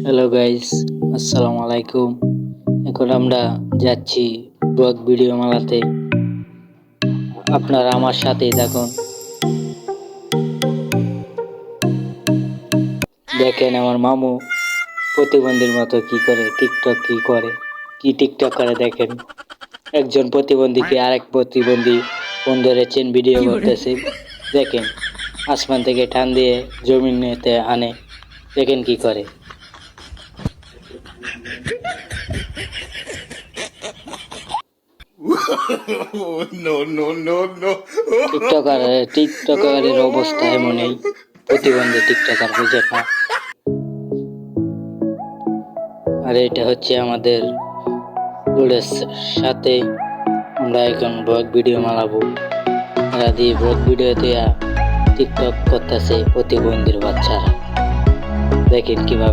Hello guys, আসসালামু আলাইকুম। এখন আমরা যাচ্ছি ব্লগ ভিডিও মালাতে। আপনারা আমার সাথেই থাকুন। দেখেন আমার মামু প্রতিবন্ধীর মতো কি করে, টিকটক করে দেখেন। একজন প্রতিবন্ধীকে আরেক প্রতিবন্ধী ফোন ধরে চেন ভিডিও করতেছে। দেখেন আসমান থেকে টান দিয়ে জমিনেতে আনে, দেখেন কি করে। No. টিকটকারের অবস্থা এমনই, প্রতিবন্ধী টিকটকার বুঝে না। আর এটা হচ্ছে আমাদের রোডের সাথে আমরা এখন ব্লগ ভিডিও মালাবো। এরা দিয়ে ব্লগ ভিডিও দিয়া টিকটক করতেছে প্রতিবন্ধীর বাচ্চারা, দেখেন কিভাবে।